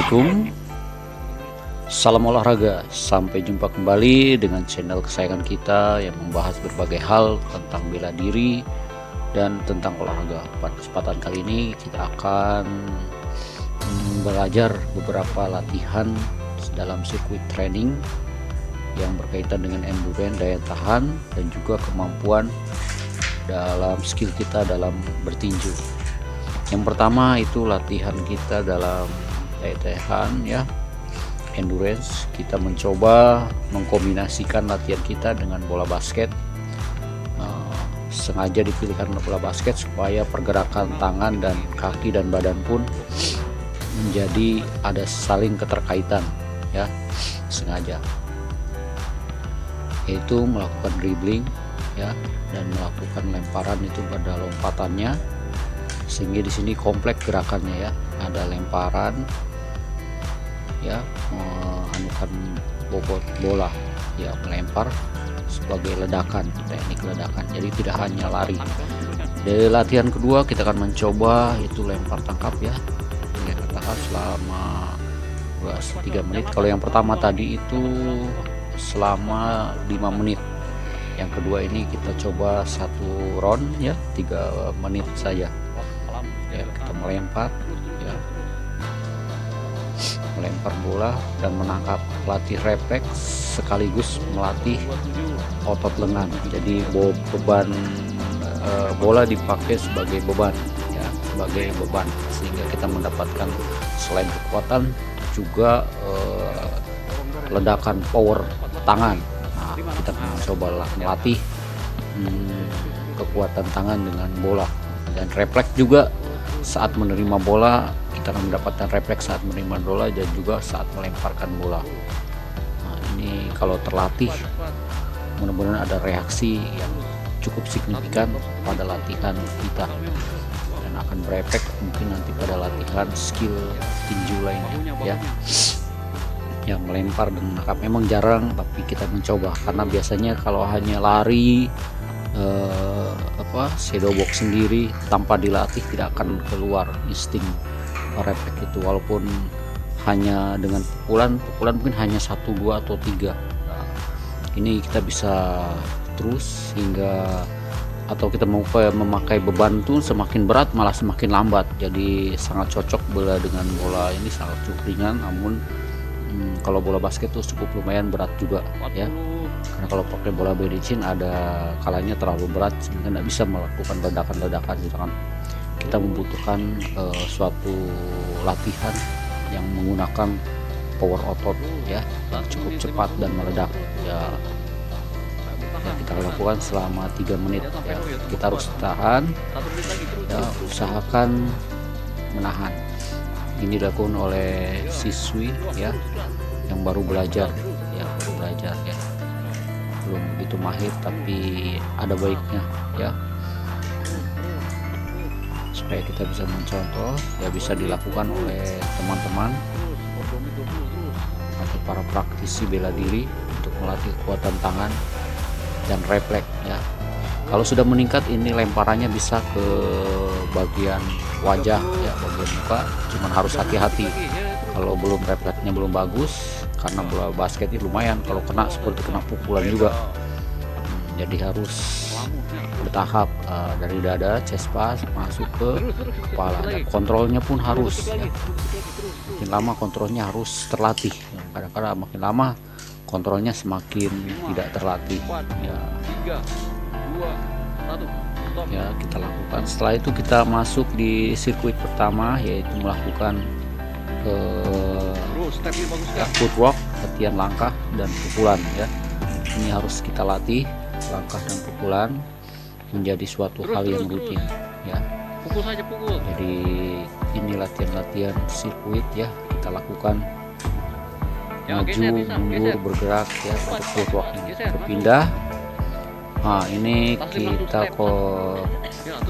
Assalamualaikum, salam olahraga. Sampai jumpa kembali dengan channel kesayangan kita yang membahas berbagai hal tentang bela diri dan tentang olahraga. Pada kesempatan kali ini kita akan belajar beberapa latihan dalam sirkuit training yang berkaitan dengan endurance, daya tahan, dan juga kemampuan dalam skill kita dalam bertinju. Yang pertama itu latihan kita dalam daya tahan, ya, endurance. Kita mencoba mengkombinasikan latihan kita dengan bola basket. Sengaja dipilihkan bola basket supaya pergerakan tangan dan kaki dan badan pun menjadi ada saling keterkaitan, ya, sengaja, yaitu melakukan dribbling, ya, dan melakukan lemparan itu pada lompatannya, sehingga di sini kompleks gerakannya, ya, ada lemparan, ya, menganukan bobot bola, ya, melempar sebagai ledakan, teknik ledakan, jadi tidak hanya lari. Dari latihan kedua kita akan mencoba itu lempar tangkap, ya, lempar tangkap selama 3 menit. Kalau yang pertama tadi itu selama 5 menit, yang kedua ini kita coba 1 round, ya, 3 menit saja, ya. Kita melempar, ya, melempar bola dan menangkap, latih refleks sekaligus melatih otot lengan. Jadi beban bola dipakai sebagai beban, ya, sebagai beban, sehingga kita mendapatkan selain kekuatan juga ledakan power tangan. Nah, kita akan coba melatih kekuatan tangan dengan bola, dan refleks juga saat menerima bola. Kita akan mendapatkan refleks saat menerima bola dan juga saat melemparkan bola. Nah, ini kalau terlatih mudah-mudahan ada reaksi yang cukup signifikan pada latihan kita dan akan berefek mungkin nanti pada latihan skill tinju lainnya, ya. Yang melempar dan menangkap memang jarang, tapi kita mencoba karena biasanya kalau hanya lari shadow box sendiri tanpa dilatih tidak akan keluar insting refleks itu, walaupun hanya dengan pukulan mungkin hanya 1, 2 atau 3. Nah, ini kita bisa terus hingga, atau kita mau memakai beban tuh semakin berat malah semakin lambat, jadi sangat cocok bola dengan bola ini sangat cukup ringan. Namun kalau bola basket tuh cukup lumayan berat juga, ya, karena kalau pakai bola medicine ada kalanya terlalu berat sehingga tidak bisa melakukan ledakan-ledakan gitu kan. Kita membutuhkan suatu latihan yang menggunakan power otot, ya, yang cukup cepat dan meledak, ya. Kita lakukan selama 3 menit, ya. Kita harus tahan, ya, usahakan menahan. Ini dilakukan oleh siswi, ya, yang baru belajar, ya, belum begitu mahir tapi ada baiknya, ya, supaya kita bisa mencontoh, ya, bisa dilakukan oleh teman-teman atau para praktisi bela diri untuk melatih kekuatan tangan dan refleks, ya. Kalau sudah meningkat ini lemparannya bisa ke bagian wajah, ya, bagian muka, cuman harus hati-hati kalau belum refleksnya belum bagus, karena bola basket ini lumayan kalau kena seperti kena pukulan juga. Jadi harus bertahap, dari dada, chest pass masuk ke kepala, dan kontrolnya pun harus, ya. Makin lama kontrolnya harus terlatih, kadang-kadang makin lama kontrolnya semakin tidak terlatih, ya. Ya, kita lakukan. Setelah itu kita masuk di sirkuit pertama, yaitu melakukan footwork, latihan langkah dan pukulan, ya. Ini harus kita latih, langkah dan pukulan menjadi suatu hal yang rutin, ya. Jadi ini latihan-latihan sirkuit, ya, kita lakukan maju, mundur, bergerak, ya, untuk footwork ini berpindah. Nah, ini kita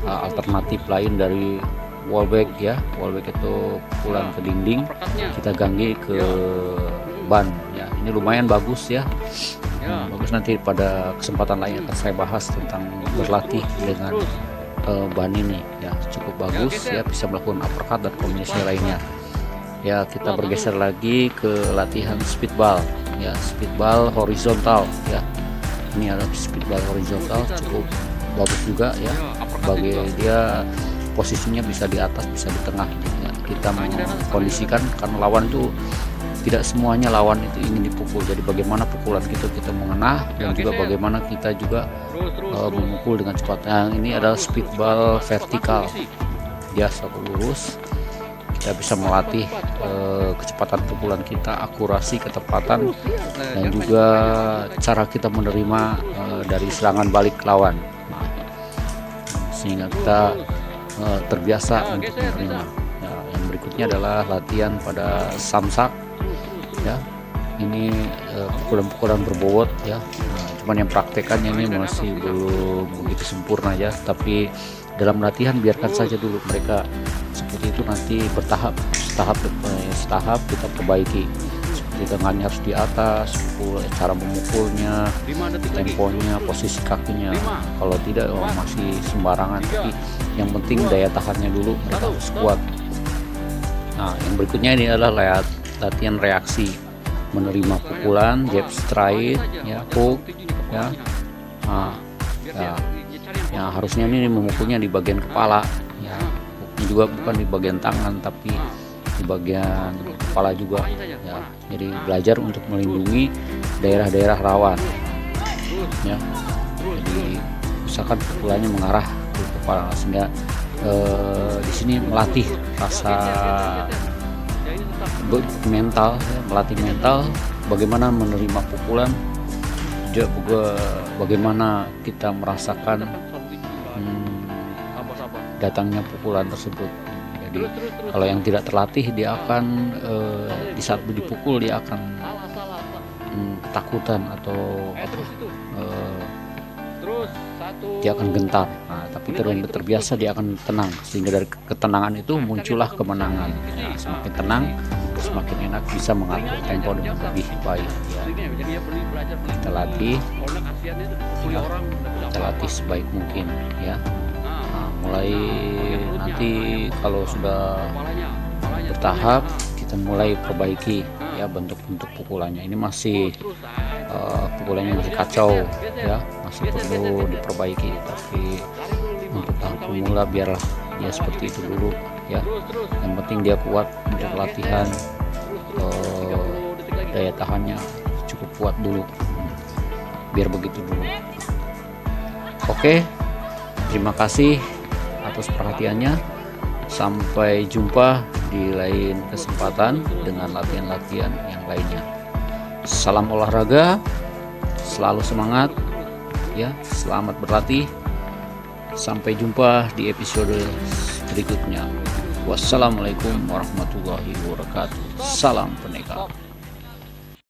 alternatif lain dari wallback, ya. Wallback itu pukulan ke dinding, kita ganggi ke ban, ya. Ini lumayan bagus, ya. Bagus, nanti pada kesempatan lain akan saya bahas tentang berlatih dengan ban ini, ya, cukup bagus, ya, bisa melakukan uppercut dan kombinasi lainnya. Ya, kita bergeser lagi ke latihan speedball ya, speedball horizontal ya. Ini ada speedball horizontal, cukup bagus juga ya, bagi dia posisinya bisa di atas bisa di tengah ya. Kita mengkondisikan karena lawan itu tidak semuanya lawan itu ingin dipukul, jadi bagaimana pukulan kita mengena dan juga bagaimana kita juga memukul dengan cepat. Nah, ini adalah speedball vertikal, dia satu lurus. Kita bisa melatih kecepatan pukulan kita, akurasi, ketepatan, dan juga cara kita menerima dari serangan balik lawan, sehingga kita terbiasa untuk menerima. Ya, yang berikutnya adalah latihan pada samsak ya. Ini pukulan-pukulan berbobot ya. Cuman yang praktekannya ini masih belum begitu sempurna ya, tapi dalam latihan biarkan saja dulu mereka seperti itu, nanti bertahap, setahap kita perbaiki. Seperti tangannya harus di atas, cara memukulnya, temponya, posisi kakinya. Kalau tidak masih sembarangan, tapi yang penting daya tahannya dulu mereka harus kuat. Nah, yang berikutnya ini adalah latihan reaksi, menerima pukulan, jab straight ya, hook ya. Nah, ya harusnya ini memukulnya di bagian kepala ya, hooknya juga bukan di bagian tangan tapi di bagian kepala juga ya. Jadi belajar untuk melindungi daerah-daerah rawan ya. Jadi misalkan pukulannya mengarah ke kepala, sehingga di sini melatih rasa mental ya, melatih mental bagaimana menerima pukulan, juga bagaimana kita merasakan datangnya pukulan tersebut. Jadi kalau yang tidak terlatih, dia akan di saat dipukul dia akan ketakutan atau dia akan gentar. Nah, tapi terbiasa dia akan tenang, sehingga dari ketenangan itu muncullah kemenangan ya. Semakin tenang semakin enak bisa mengatur tempo dengan lebih baik ya. Kita latih ya, kita latih sebaik mungkin ya. Nah, mulai nanti kalau sudah bertahap kita mulai perbaiki ya bentuk-bentuk pukulannya. Ini masih pukulannya masih kacau ya, masih perlu diperbaiki, tapi untuk tahap pemula biarlah dia seperti itu dulu ya. Yang penting dia kuat untuk latihan, daya tahannya cukup kuat dulu, biar begitu dulu. Oke, terima kasih atas perhatiannya. Sampai jumpa di lain kesempatan dengan latihan-latihan yang lainnya. Salam olahraga, selalu semangat ya, selamat berlatih. Sampai jumpa di episode berikutnya. Wassalamualaikum warahmatullahi wabarakatuh. Salam Pendekar.